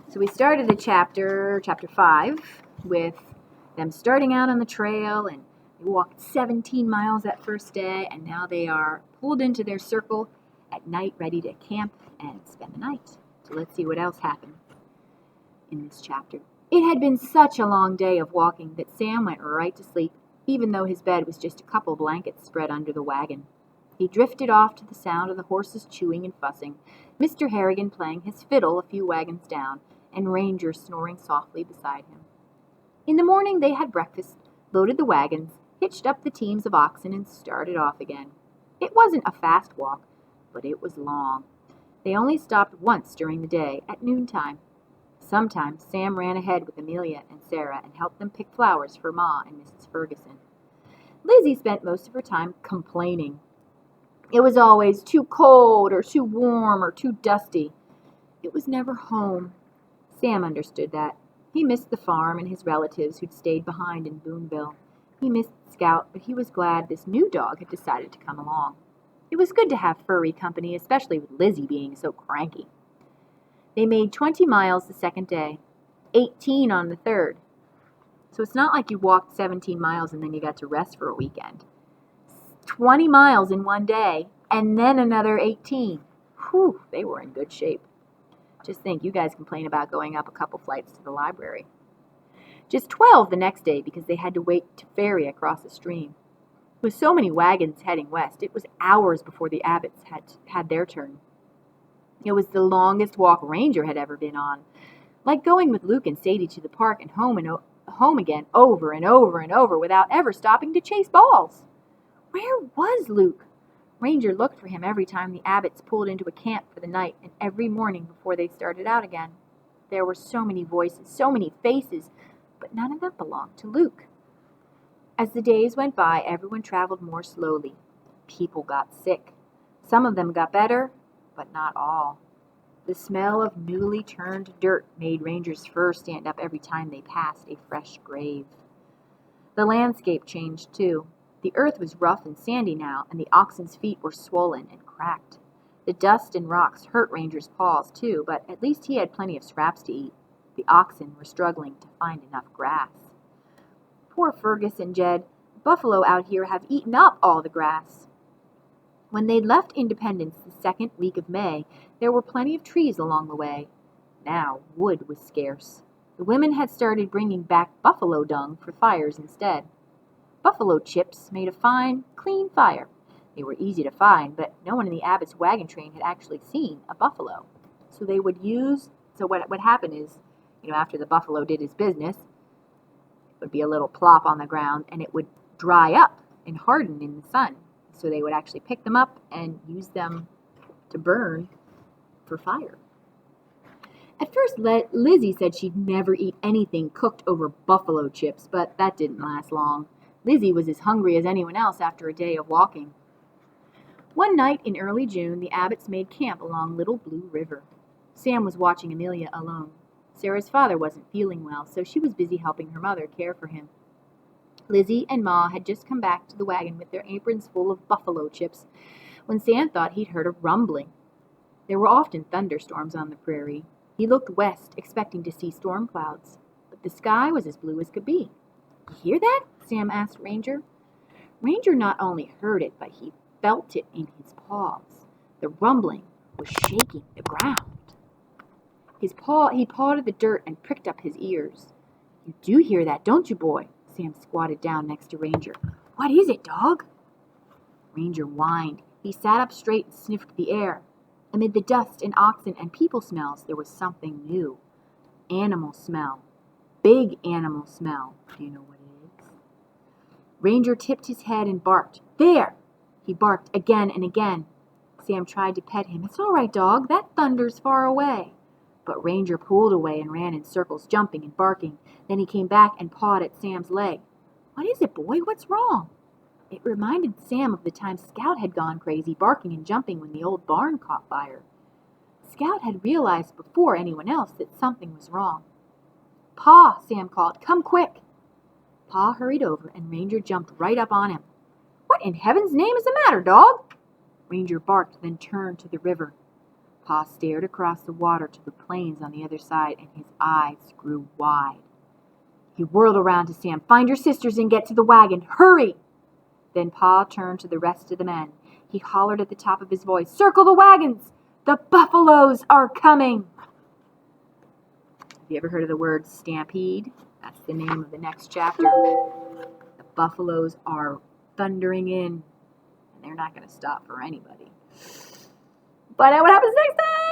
So we started the chapter 5, with them starting out on the trail, and they walked 17 miles that first day, and now they are pulled into their circle at night, ready to camp and spend the night. So let's see what else happened in this chapter. It had been such a long day of walking that Sam went right to sleep, even though his bed was just a couple blankets spread under the wagon. He drifted off to the sound of the horses chewing and fussing, Mr. Harrigan playing his fiddle a few wagons down, and Ranger snoring softly beside him. In the morning they had breakfast, loaded the wagons, hitched up the teams of oxen, and started off again. It wasn't a fast walk, but it was long. They only stopped once during the day, at noontime. Sometimes Sam ran ahead with Amelia and Sarah and helped them pick flowers for Ma and Mrs. Ferguson. Lizzie spent most of her time complaining. It was always too cold or too warm or too dusty. It was never home. Sam understood that. He missed the farm and his relatives who'd stayed behind in Boonville. He missed Scout, but he was glad this new dog had decided to come along. It was good to have furry company, especially with Lizzie being so cranky. They made 20 miles the second day, 18 on the third. So it's not like you walked 17 miles and then you got to rest for a weekend. 20 miles in one day, and then another 18. Whew, they were in good shape. Just think, you guys complain about going up a couple flights to the library. Just 12 the next day because they had to wait to ferry across the stream. With so many wagons heading west, it was hours before the Abbotts had their turn. It was the longest walk Ranger had ever been on, like going with Luke and Sadie to the park and home again over and over and over without ever stopping to chase balls. Where was Luke? Ranger looked for him every time the Abbotts pulled into a camp for the night and every morning before they started out again. There were so many voices, so many faces, but none of them belonged to Luke. As the days went by, everyone traveled more slowly. People got sick. Some of them got better, but not all. The smell of newly turned dirt made Ranger's fur stand up every time they passed a fresh grave. The landscape changed too. The earth was rough and sandy now, and the oxen's feet were swollen and cracked. The dust and rocks hurt Ranger's paws too, but at least he had plenty of scraps to eat. The oxen were struggling to find enough grass. Poor Fergus and Jed, the buffalo out here have eaten up all the grass. When they'd left Independence the second week of May, there were plenty of trees along the way. Now wood was scarce. The women had started bringing back buffalo dung for fires instead. Buffalo chips made a fine, clean fire. They were easy to find, but no one in the Abbotts' wagon train had actually seen a buffalo. So what would happen is, after the buffalo did his business, it would be a little plop on the ground, and it would dry up and harden in the sun. So they would actually pick them up and use them to burn for fire. At first, Lizzie said she'd never eat anything cooked over buffalo chips, but that didn't last long. Lizzie was as hungry as anyone else after a day of walking. One night in early June, the Abbotts made camp along Little Blue River. Sam was watching Amelia alone. Sarah's father wasn't feeling well, so she was busy helping her mother care for him. Lizzie and Ma had just come back to the wagon with their aprons full of buffalo chips when Sam thought he'd heard a rumbling. There were often thunderstorms on the prairie. He looked west, expecting to see storm clouds, but the sky was as blue as could be. "You hear that?" Sam asked Ranger. Ranger not only heard it, but he felt it in his paws. The rumbling was shaking the ground. He pawed at the dirt and pricked up his ears. "You do hear that, don't you, boy?" Sam squatted down next to Ranger. "What is it, dog?" Ranger whined. He sat up straight and sniffed the air. Amid the dust and oxen and people smells, there was something new. Animal smell. Big animal smell. Do you know what it is? Ranger tipped his head and barked. "There!" He barked again and again. Sam tried to pet him. "It's all right, dog. That thunder's far away." But Ranger pulled away and ran in circles, jumping and barking. Then he came back and pawed at Sam's leg. "What is it, boy? What's wrong?" It reminded Sam of the time Scout had gone crazy, barking and jumping when the old barn caught fire. Scout had realized before anyone else that something was wrong. "Pa," Sam called, "come quick." Pa hurried over, and Ranger jumped right up on him. "What in heaven's name is the matter, dog?" Ranger barked, then turned to the river. Pa stared across the water to the plains on the other side, and his eyes grew wide. He whirled around to Sam. "Find your sisters and get to the wagon. Hurry!" Then Pa turned to the rest of the men. He hollered at the top of his voice, "Circle the wagons! The buffaloes are coming!" Have you ever heard of the word stampede? That's the name of the next chapter. The buffaloes are thundering in, and they're not going to stop for anybody. Find out what happens next time!